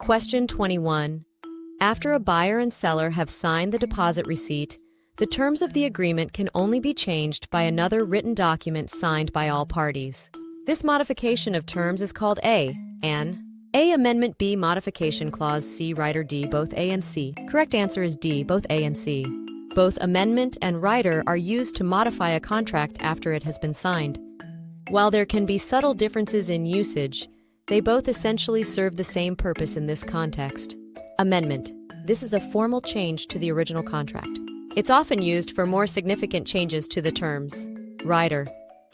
Question 21. After a buyer and seller have signed the deposit receipt, the terms of the agreement can only be changed by another written document signed by all parties. This modification of terms is called an Amendment, B Modification Clause, C Rider, D both A and C. Correct answer is D, both A and C. Both amendment and rider are used to modify a contract after it has been signed. While there can be subtle differences in usage, they both essentially serve the same purpose in this context. Amendment. This is a formal change to the original contract. It's often used for more significant changes to the terms. Rider.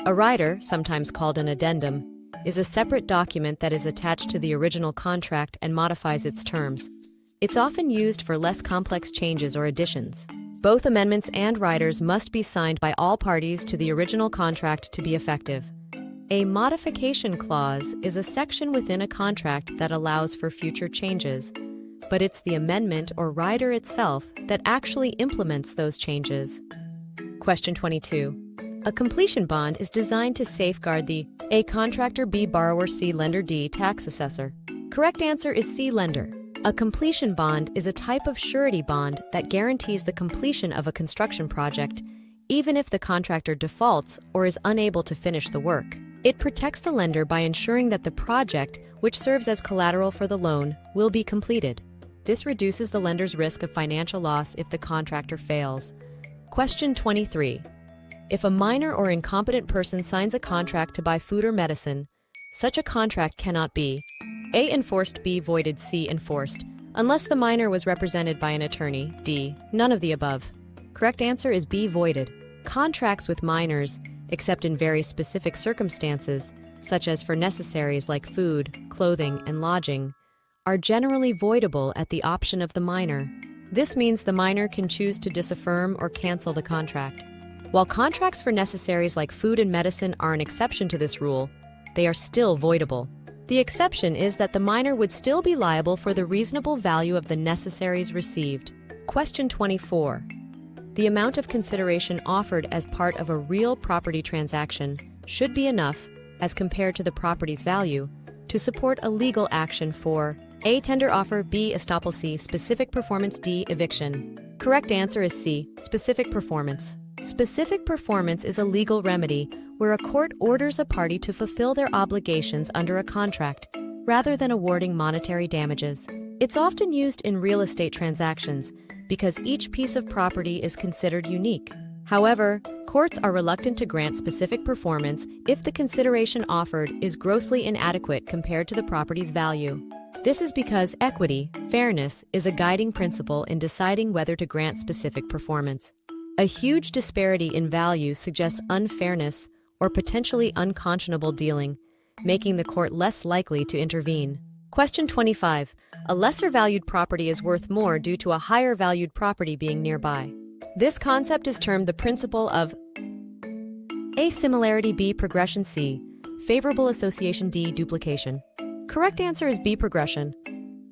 A rider, sometimes called an addendum, is a separate document that is attached to the original contract and modifies its terms. It's often used for less complex changes or additions. Both amendments and riders must be signed by all parties to the original contract to be effective. A modification clause is a section within a contract that allows for future changes, but it's the amendment or rider itself that actually implements those changes. Question 22. A completion bond is designed to safeguard the A contractor, B borrower, C lender, D tax assessor. Correct answer is C lender. A completion bond is a type of surety bond that guarantees the completion of a construction project, even if the contractor defaults or is unable to finish the work. It protects the lender by ensuring that the project, which serves as collateral for the loan, will be completed. This reduces the lender's risk of financial loss if the contractor fails. Question 23. If a minor or incompetent person signs a contract to buy food or medicine, such a contract cannot be A enforced, B voided, C enforced, unless the minor was represented by an attorney, D none of the above. Correct answer is B voided. Contracts with minors, except in very specific circumstances, such as for necessaries like food, clothing, and lodging, are generally voidable at the option of the minor. This means the minor can choose to disaffirm or cancel the contract. While contracts for necessaries like food and medicine are an exception to this rule, they are still voidable. The exception is that the minor would still be liable for the reasonable value of the necessaries received. Question 24. The amount of consideration offered as part of a real property transaction should be enough, as compared to the property's value, to support a legal action for A tender offer, B estoppel, C specific performance, D eviction. Correct answer is C, specific performance. Specific performance is a legal remedy where a court orders a party to fulfill their obligations under a contract, rather than awarding monetary damages. It's often used in real estate transactions because each piece of property is considered unique. However, courts are reluctant to grant specific performance if the consideration offered is grossly inadequate compared to the property's value. This is because equity, fairness, is a guiding principle in deciding whether to grant specific performance. A huge disparity in value suggests unfairness or potentially unconscionable dealing, making the court less likely to intervene. Question 25. A lesser valued property is worth more due to a higher valued property being nearby. This concept is termed the principle of A similarity, B progression, C favorable association, D duplication. Correct answer is B progression.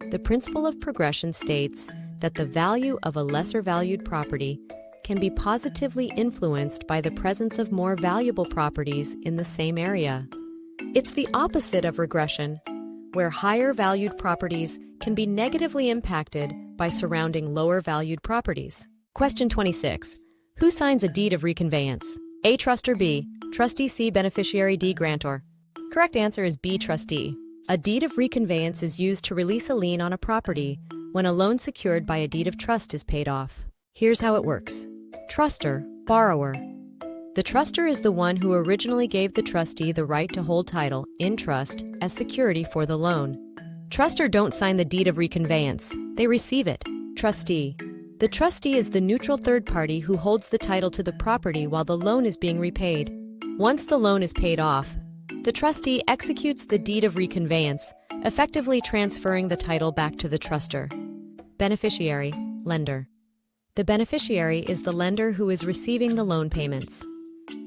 The principle of progression states that the value of a lesser valued property can be positively influenced by the presence of more valuable properties in the same area. It's the opposite of regression, where higher valued properties can be negatively impacted by surrounding lower valued properties. Question 26. Who signs a deed of reconveyance? A trustor, B trustee, C beneficiary, D grantor. Correct answer is B trustee. A deed of reconveyance is used to release a lien on a property when a loan secured by a deed of trust is paid off. Here's how it works. Trustor, borrower. The trustor is the one who originally gave the trustee the right to hold title, in trust, as security for the loan. Trustor don't sign the deed of reconveyance. They receive it. Trustee. The trustee is the neutral third party who holds the title to the property while the loan is being repaid. Once the loan is paid off, the trustee executes the deed of reconveyance, effectively transferring the title back to the trustor. Beneficiary, lender. The beneficiary is the lender who is receiving the loan payments.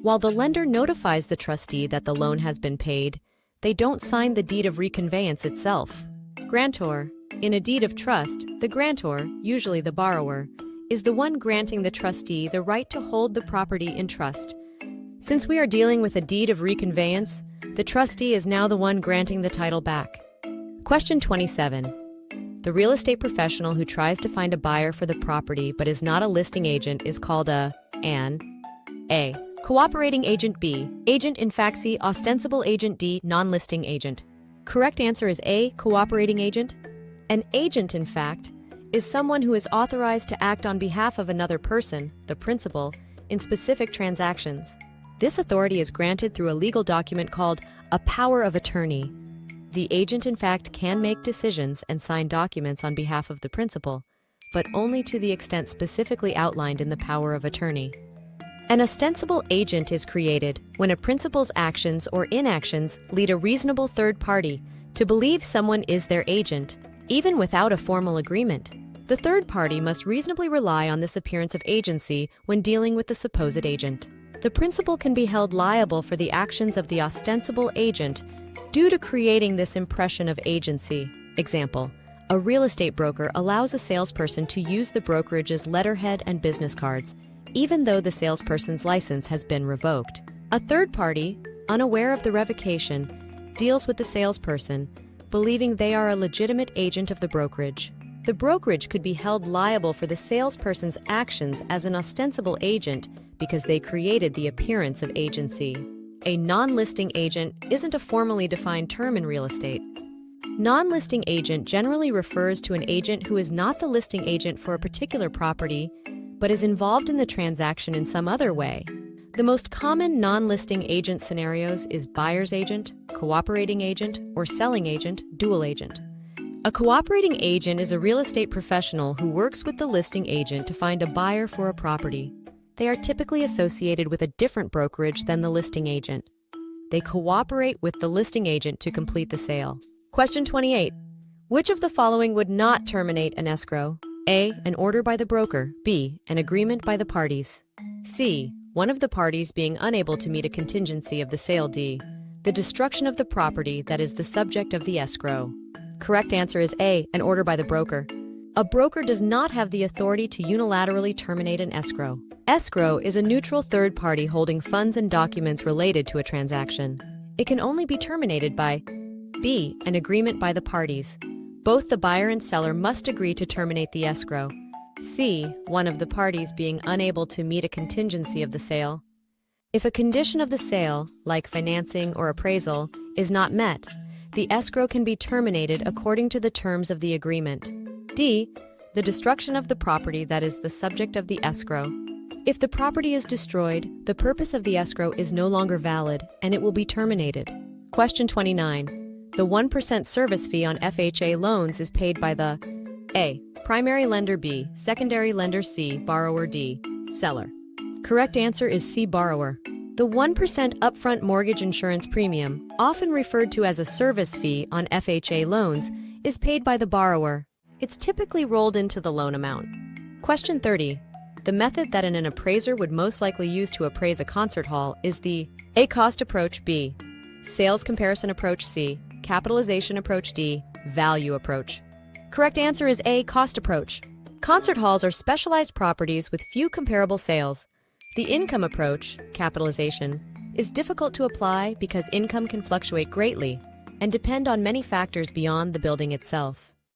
While the lender notifies the trustee that the loan has been paid, they don't sign the deed of reconveyance itself. Grantor. In a deed of trust, the grantor, usually the borrower, is the one granting the trustee the right to hold the property in trust. Since we are dealing with a deed of reconveyance, the trustee is now the one granting the title back. Question 27. The real estate professional who tries to find a buyer for the property but is not a listing agent is called an A. Cooperating agent. B. Agent in fact. C. Ostensible agent. D. Non-listing agent. Correct answer is A. Cooperating agent. An agent in fact is someone who is authorized to act on behalf of another person, the principal, in specific transactions. This authority is granted through a legal document called a power of attorney. The agent in fact can make decisions and sign documents on behalf of the principal, but only to the extent specifically outlined in the power of attorney. An ostensible agent is created when a principal's actions or inactions lead a reasonable third party to believe someone is their agent, even without a formal agreement. The third party must reasonably rely on this appearance of agency when dealing with the supposed agent. The principal can be held liable for the actions of the ostensible agent due to creating this impression of agency. Example: a real estate broker allows a salesperson to use the brokerage's letterhead and business cards, even though the salesperson's license has been revoked. A third party, unaware of the revocation, deals with the salesperson, believing they are a legitimate agent of the brokerage. The brokerage could be held liable for the salesperson's actions as an ostensible agent because they created the appearance of agency. A non-listing agent isn't a formally defined term in real estate. Non-listing agent generally refers to an agent who is not the listing agent for a particular property, but is involved in the transaction in some other way. The most common non-listing agent scenarios is buyer's agent, cooperating agent, or selling agent, dual agent. A cooperating agent is a real estate professional who works with the listing agent to find a buyer for a property. They are typically associated with a different brokerage than the listing agent. They cooperate with the listing agent to complete the sale. Question 28. Which of the following would not terminate an escrow? A. An order by the broker. B. An agreement by the parties. C. One of the parties being unable to meet a contingency of the sale. D. The destruction of the property that is the subject of the escrow. Correct answer is A. An order by the broker. A broker does not have the authority to unilaterally terminate an escrow. Escrow is a neutral third party holding funds and documents related to a transaction. It can only be terminated by B. An agreement by the parties. Both the buyer and seller must agree to terminate the escrow. C. One of the parties being unable to meet a contingency of the sale. If a condition of the sale, like financing or appraisal, is not met, the escrow can be terminated according to the terms of the agreement. D. The destruction of the property that is the subject of the escrow. If the property is destroyed, the purpose of the escrow is no longer valid and it will be terminated. Question 29. The 1% service fee on FHA loans is paid by the A. Primary lender. B. Secondary lender. C. Borrower. D. Seller. Correct answer is C. Borrower. The 1% upfront mortgage insurance premium, often referred to as a service fee on FHA loans, is paid by the borrower. It's typically rolled into the loan amount. Question 30. The method that an appraiser would most likely use to appraise a concert hall is the A. Cost approach. B. Sales comparison approach. C. Capitalization approach. D. Value approach. Correct answer is A. Cost approach. Concert halls are specialized properties with few comparable sales. The income approach, capitalization, is difficult to apply because income can fluctuate greatly and depend on many factors beyond the building itself.